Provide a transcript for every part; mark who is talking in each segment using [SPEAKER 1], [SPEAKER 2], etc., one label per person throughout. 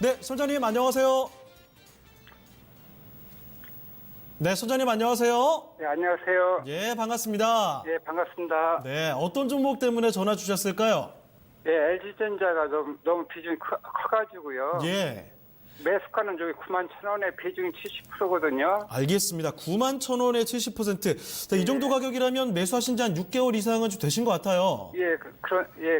[SPEAKER 1] 네, 선장님 안녕하세요. 네, 선장님 안녕하세요.
[SPEAKER 2] 네, 안녕하세요.
[SPEAKER 1] 예, 반갑습니다.
[SPEAKER 2] 예, 반갑습니다.
[SPEAKER 1] 네, 어떤 종목 때문에 전화 주셨을까요?
[SPEAKER 2] 예, LG전자가 너무 비중이 커가지고요.
[SPEAKER 1] 예,
[SPEAKER 2] 매수가는 저기 9만 1,000원에 비중이 70%거든요.
[SPEAKER 1] 알겠습니다. 9만 1,000원에 70%. 자, 이 정도 가격이라면 매수하신 지 한 6개월 이상은 좀 되신 것 같아요.
[SPEAKER 2] 예,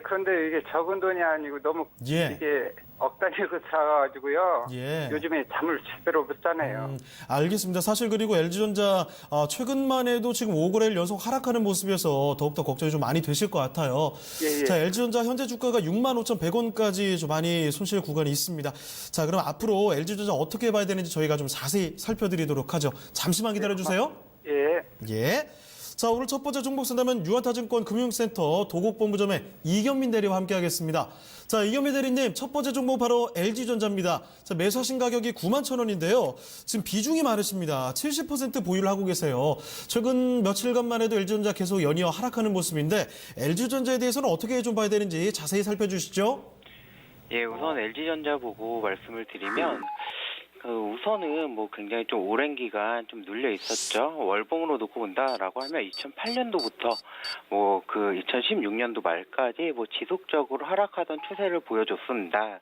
[SPEAKER 2] 그런데 이게 적은 돈이 아니고 너무
[SPEAKER 1] 예.
[SPEAKER 2] 이게 억 단위로 들어가가지고요.
[SPEAKER 1] 예.
[SPEAKER 2] 요즘에 잠을 제대로 못 자네요.
[SPEAKER 1] 알겠습니다. 사실 그리고 LG전자 최근만 해도 지금 5거래일 연속 하락하는 모습이어서 더욱더 걱정이 좀 많이 되실 것 같아요.
[SPEAKER 2] 예, 예.
[SPEAKER 1] 자, LG전자 현재 주가가 65,100원까지 좀 많이 손실 구간이 있습니다. 자, 그럼 앞으로 LG전자 어떻게 봐야 되는지 저희가 좀 자세히 살펴드리도록 하죠. 잠시만 기다려주세요.
[SPEAKER 2] 예.
[SPEAKER 1] 예. 자, 오늘 첫 번째 종목 상담은 유한타증권 금융센터 도곡본부점의 이경민 대리와 함께하겠습니다. 자, 이경민 대리님, 첫 번째 종목 바로 LG전자입니다. 자, 매수하신 가격이 9만 1,000원인데요. 지금 비중이 많으십니다. 70% 보유를 하고 계세요. 최근 며칠간만 해도 LG전자 계속 연이어 하락하는 모습인데 LG전자에 대해서는 어떻게 좀 봐야 되는지 자세히 살펴주시죠.
[SPEAKER 3] 예, 우선 LG전자 보고 말씀을 드리면 우선은 뭐 굉장히 좀 오랜 기간 좀 눌려 있었죠. 월봉으로 놓고 본다라고 하면 2008년도부터 뭐 그 2016년도 말까지 뭐 지속적으로 하락하던 추세를 보여줬습니다.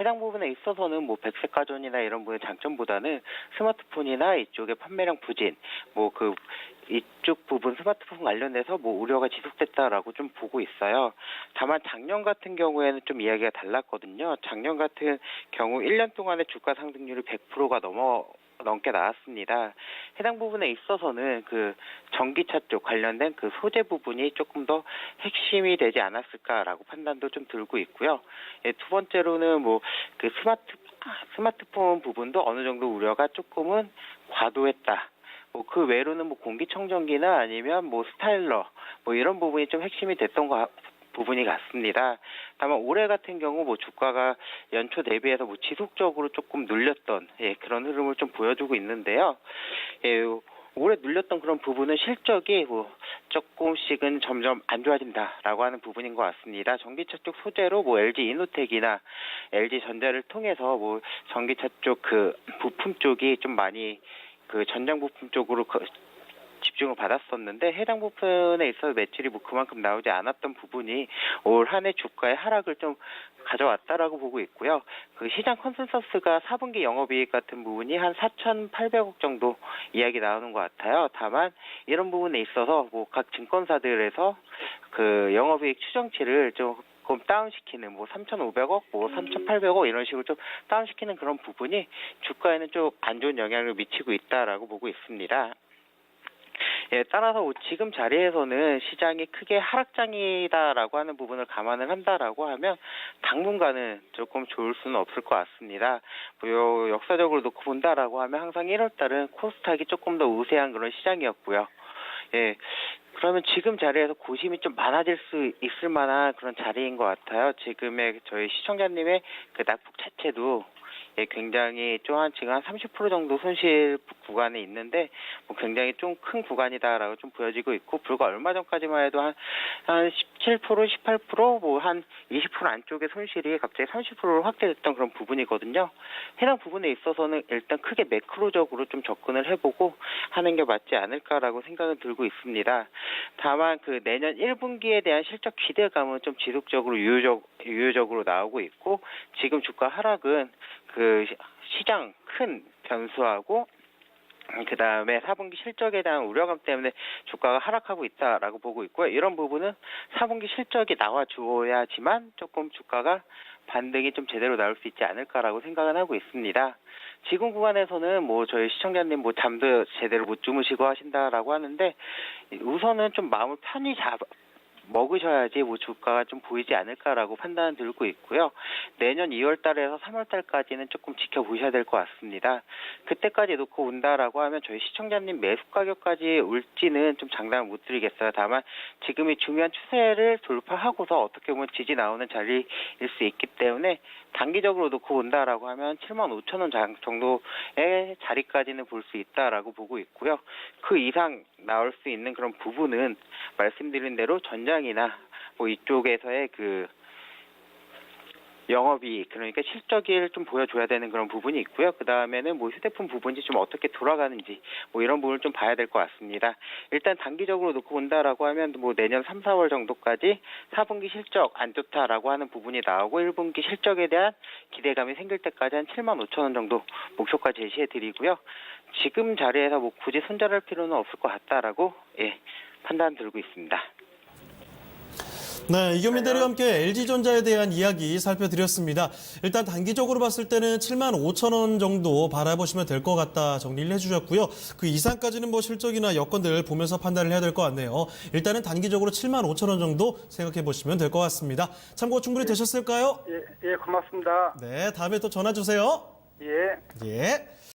[SPEAKER 3] 해당 부분에 있어서는 뭐 백색 가전이나 이런 부분의 장점보다는 스마트폰이나 이쪽의 판매량 부진, 뭐 그 이쪽 부분 스마트폰 관련해서 뭐 우려가 지속됐다라고 좀 보고 있어요. 다만 작년 같은 경우에는 좀 이야기가 달랐거든요. 작년 같은 경우 1년 동안의 주가 상승률이 100%가 넘게 나왔습니다. 해당 부분에 있어서는 그 전기차 쪽 관련된 그 소재 부분이 조금 더 핵심이 되지 않았을까라고 판단도 좀 들고 있고요. 예, 두 번째로는 뭐 그 스마트폰 부분도 어느 정도 우려가 조금은 과도했다. 뭐 그 외로는 뭐 공기청정기나 아니면 뭐 스타일러 뭐 이런 부분이 좀 핵심이 됐던 부분이 같습니다. 다만 올해 같은 경우 뭐 주가가 연초 대비해서 뭐 지속적으로 조금 눌렸던 그런 흐름을 좀 보여주고 있는데요. 올해 눌렸던 그런 부분은 실적이 뭐 조금씩은 점점 안 좋아진다라고 하는 부분인 것 같습니다. 전기차 쪽 소재로 뭐 LG 이노텍이나 LG 전자를 통해서 뭐 전기차 쪽 그 부품 쪽이 좀 많이 그 전장 부품 쪽으로 집중을 받았었는데 해당 부분에 있어서 매출이 뭐 그만큼 나오지 않았던 부분이 올 한 해 주가의 하락을 좀 가져왔다라고 보고 있고요. 그 시장 컨센서스가 4분기 영업이익 같은 부분이 한 4,800억 정도 이야기 나오는 것 같아요. 다만 이런 부분에 있어서 뭐 각 증권사들에서 그 영업이익 추정치를 좀 다운시키는 뭐 3,500억, 뭐 3,800억 이런 식으로 좀 다운시키는 그런 부분이 주가에는 좀 안 좋은 영향을 미치고 있다라고 보고 있습니다. 예, 따라서 지금 자리에서는 시장이 크게 하락장이다라고 하는 부분을 감안을 한다라고 하면 당분간은 조금 좋을 수는 없을 것 같습니다. 뭐 역사적으로 놓고 본다라고 하면 항상 1월달은 코스닥이 조금 더 우세한 그런 시장이었고요. 예. 그러면 지금 자리에서 고심이 좀 많아질 수 있을 만한 그런 자리인 것 같아요. 지금의 저희 시청자님의 그 낙폭 자체도 굉장히 지금 한 30% 정도 손실 구간에 있는데 뭐 굉장히 좀 큰 구간이다라고 좀 보여지고 있고 불과 얼마 전까지만 해도 한 17%, 18%, 뭐 한 20% 안쪽의 손실이 갑자기 30%로 확대됐던 그런 부분이거든요. 해당 부분에 있어서는 일단 크게 매크로적으로 좀 접근을 해보고 하는 게 맞지 않을까라고 생각은 들고 있습니다. 다만 그 내년 1분기에 대한 실적 기대감은 좀 지속적으로 유효적으로 나오고 있고 지금 주가 하락은 그 시장 큰 변수하고 그 다음에 4분기 실적에 대한 우려감 때문에 주가가 하락하고 있다라고 보고 있고요. 이런 부분은 4분기 실적이 나와주어야지만 조금 주가가 반등이 좀 제대로 나올 수 있지 않을까라고 생각은 하고 있습니다. 지금 구간에서는 뭐 저희 시청자님 뭐 잠도 제대로 못 주무시고 하신다라고 하는데 우선은 좀 마음을 편히 먹으셔야지 뭐 주가가 좀 보이지 않을까라고 판단을 들고 있고요. 내년 2월 달에서 3월 달까지는 조금 지켜보셔야 될 것 같습니다. 그때까지 놓고 온다라고 하면 저희 시청자님 매수 가격까지 올지는 좀 장담을 못 드리겠어요. 다만 지금이 중요한 추세를 돌파하고서 어떻게 보면 지지 나오는 자리일 수 있기 때문에 단기적으로 놓고 온다라고 하면 75,000원 정도의 자리까지는 볼 수 있다라고 보고 있고요. 그 이상 나올 수 있는 그런 부분은 말씀드린 대로 전장이나 뭐 이쪽에서의 그 영업이익, 그러니까 실적을 좀 보여줘야 되는 그런 부분이 있고요. 그 다음에는 뭐 휴대폰 부분이 좀 어떻게 돌아가는지 뭐 이런 부분을 좀 봐야 될 것 같습니다. 일단 단기적으로 놓고 본다라고 하면 뭐 내년 3, 4월 정도까지 4분기 실적 안 좋다라고 하는 부분이 나오고 1분기 실적에 대한 기대감이 생길 때까지 한 7만 5천 원 정도 목표가 제시해 드리고요. 지금 자리에서 뭐 굳이 손절할 필요는 없을 것 같다라고 판단 들고 있습니다.
[SPEAKER 1] 네, 이경민 대리와 함께 LG전자에 대한 이야기 살펴드렸습니다. 일단 단기적으로 봤을 때는 7만 5천 원 정도 바라보시면 될 것 같다 정리를 해주셨고요. 그 이상까지는 뭐 실적이나 여건들 보면서 판단을 해야 될 것 같네요. 일단은 단기적으로 7만 5천 원 정도 생각해 보시면 될 것 같습니다. 참고 충분히 되셨을까요?
[SPEAKER 2] 예, 고맙습니다.
[SPEAKER 1] 네, 다음에 또 전화 주세요.
[SPEAKER 2] 예.
[SPEAKER 1] 예.